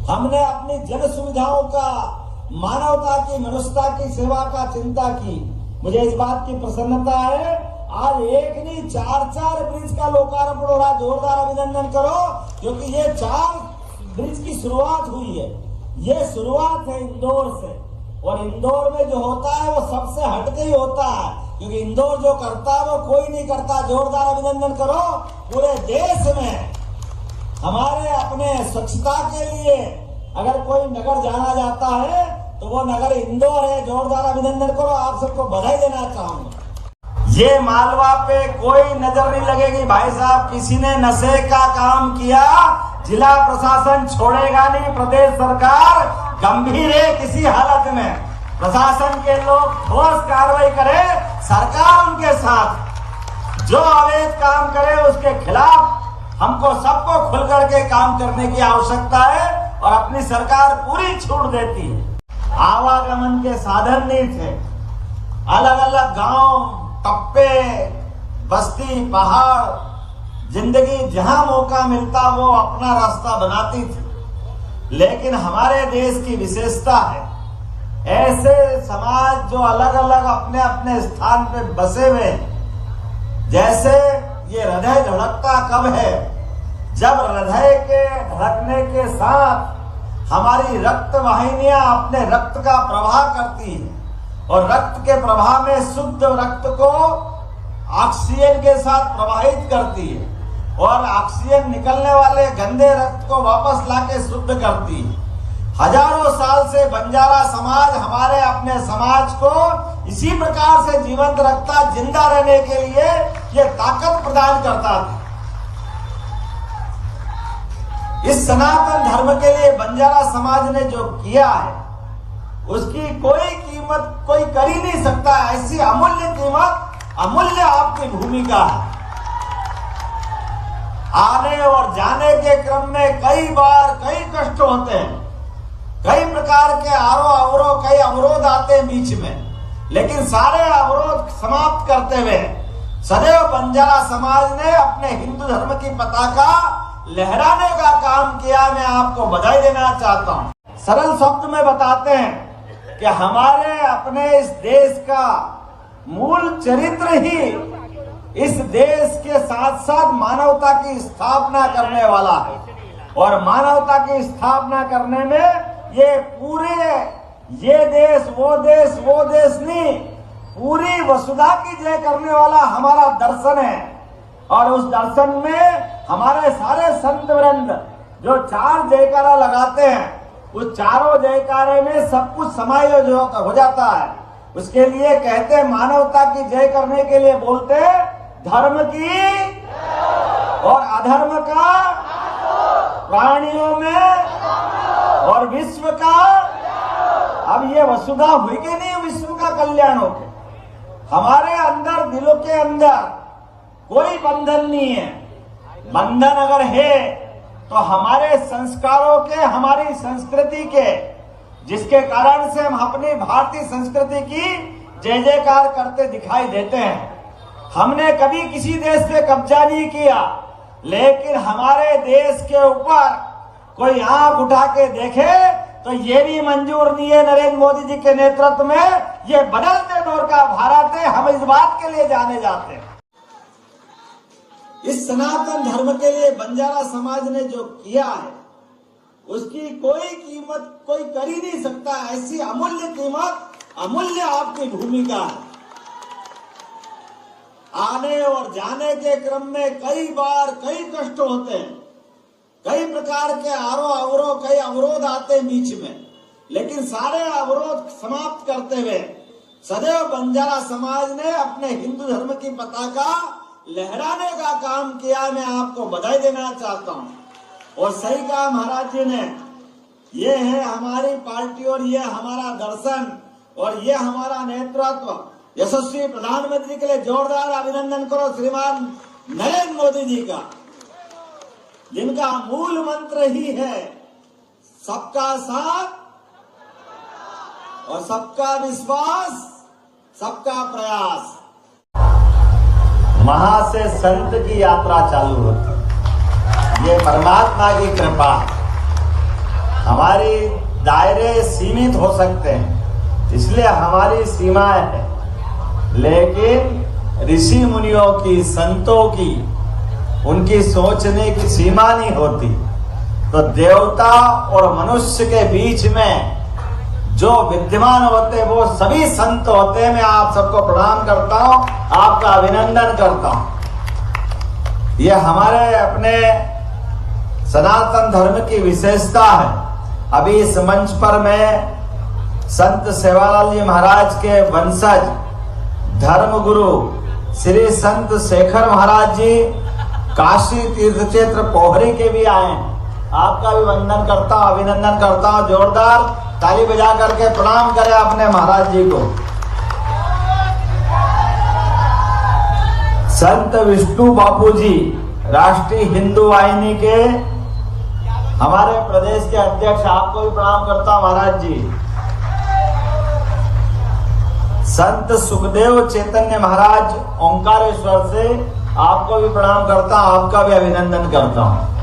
हमने अपनी जन सुविधाओं का, मानवता की, मनुष्यता की सेवा का चिंता की। मुझे इस बात की प्रसन्नता है, आज एक नहीं 4 ब्रिज का लोकार्पण हो रहा। जोरदार अभिनंदन करो, क्योंकि ये 4 ब्रिज की शुरुआत हुई है। ये शुरुआत है इंदौर से, और इंदौर में जो होता है वो सबसे हटके ही होता है, क्योंकि इंदौर जो करता है वो कोई नहीं करता। जोरदार अभिनंदन करो। पूरे देश में हमारे अपने स्वच्छता के लिए अगर कोई नगर जाना जाता है तो वो नगर इंदौर है। जोरदार अभिनंदन करो, आप सबको बधाई देना चाहूंगा। ये मालवा पे कोई नजर नहीं लगेगी भाई साहब, किसी ने नशे का काम किया जिला प्रशासन छोड़ेगा नहीं। प्रदेश सरकार गंभीर है, किसी हालत में प्रशासन के लोग ठोस कार्रवाई करे, सरकार उनके साथ। जो अवैध काम करे उसके खिलाफ हमको सबको खुल करके काम करने की आवश्यकता है, और अपनी सरकार पूरी छूट देती है। आवागमन के साधन नहीं थे, अलग अलग गांव, टप्पे, बस्ती, पहाड़, जिंदगी जहां मौका मिलता वो अपना रास्ता बनाती थी। लेकिन हमारे देश की विशेषता है, ऐसे समाज जो अलग अलग अपने अपने स्थान पे बसे हुए, जैसे ये हृदय धड़कता कब है, जब हृदय के धड़कने के साथ हमारी रक्त वाहिनियां अपने रक्त का प्रवाह करती है, और रक्त के प्रवाह में शुद्ध रक्त को ऑक्सीजन के साथ प्रवाहित करती है, और ऑक्सीजन निकलने वाले गंदे रक्त को वापस लाके शुद्ध करती है। हजारों साल से बंजारा समाज हमारे अपने समाज को इसी प्रकार से जीवंत रखता, जिंदा रहने के लिए ये ताकत प्रदान करता था। इस सनातन धर्म के लिए बंजारा समाज ने जो किया है उसकी कोई कीमत कोई कर ही नहीं सकता। ऐसी अमूल्य कीमत, अमूल्य आपकी भूमिका है। आने और जाने के क्रम में कई बार कई कष्ट होते हैं, कई प्रकार के अवरोध, कई अवरोध आते हैं बीच में, लेकिन सारे अवरोध समाप्त करते हुए सदैव बंजारा समाज ने अपने हिंदू धर्म की पताका लहराने का काम किया। मैं आपको बधाई देना चाहता हूं। सरल शब्द में बताते हैं कि हमारे अपने इस देश का मूल चरित्र ही इस देश के साथ साथ मानवता की स्थापना करने वाला है, और मानवता की स्थापना करने में ये पूरे ये देश वो देश नहीं, पूरी वसुधा की जय करने वाला हमारा दर्शन है। और उस दर्शन में हमारे सारे संत वृंद जो 4 जयकारा लगाते हैं, उस चारों जयकारे में सब कुछ समायोजित हो जाता है। उसके लिए कहते हैं, मानवता की जय करने के लिए बोलते धर्म की और अधर्म का, प्राणियों में और विश्व का। अब ये वसुधा हुई कि नहीं, विश्व का कल्याण हो के। हमारे अंदर, दिलों के अंदर कोई बंधन नहीं है। बंधन अगर है तो हमारे संस्कारों के, हमारी संस्कृति के, जिसके कारण से हम अपनी भारतीय संस्कृति की जय जयकार करते दिखाई देते हैं। हमने कभी किसी देश पे कब्जा नहीं किया, लेकिन हमारे देश के ऊपर कोई आंख उठा के देखे तो ये भी मंजूर नहीं है। नरेंद्र मोदी जी के नेतृत्व में ये बदलते दौर का भारत है, हम इस बात के लिए जाने जाते हैं। इस सनातन धर्म के लिए बंजारा समाज ने जो किया है उसकी कोई कीमत कोई कर ही नहीं सकता। ऐसी अमूल्य कीमत, अमूल्य आपकी भूमिका है। आने और जाने के क्रम में कई बार कई कष्ट होते हैं, कई प्रकार के अवरोध, कई अवरोध आते हैं बीच में, लेकिन सारे अवरोध समाप्त करते हुए सदैव बंजारा समाज ने अपने हिंदू धर्म की पताका लहराने का काम किया। मैं आपको बधाई देना चाहता हूं। और सही कहा महाराज जी ने, ये है हमारी पार्टी और ये हमारा दर्शन और ये हमारा नेतृत्व। यशस्वी प्रधानमंत्री के लिए जोरदार अभिनंदन करो श्रीमान नरेंद्र मोदी जी का, जिनका मूल मंत्र ही है सबका साथ और सबका विश्वास, सबका प्रयास। वहां से संत की यात्रा चालू होती, ये परमात्मा की कृपा। हमारी दायरे सीमित हो सकते हैं, इसलिए हमारी सीमाएं हैं, लेकिन ऋषि मुनियों की, संतों की, उनकी सोचने की सीमा नहीं होती। तो देवता और मनुष्य के बीच में जो विद्यमान होते हैं वो सभी संत होते हैं। मैं आप सबको प्रणाम करता हूं, आपका अभिनंदन करता हूं। ये हमारे अपने सनातन धर्म की विशेषता है। अभी इस मंच पर मैं संत सेवालाल जी महाराज के वंशज धर्म गुरु श्री संत शेखर महाराज जी काशी तीर्थ क्षेत्र पोखरी के भी आए हैं। आपका भी वंदन करता हूं, अभिनंदन करता हूं। जोरदार ताली बजा करके प्रणाम करें अपने महाराज जी को। संत विष्णु बापू जी राष्ट्रीय हिंदू वाहिनी के हमारे प्रदेश के अध्यक्ष, आपको भी प्रणाम करता हूं महाराज जी। संत सुखदेव चैतन्य महाराज ओंकारेश्वर से आपको भी प्रणाम करता हूं, आपका भी अभिनंदन करता हूं।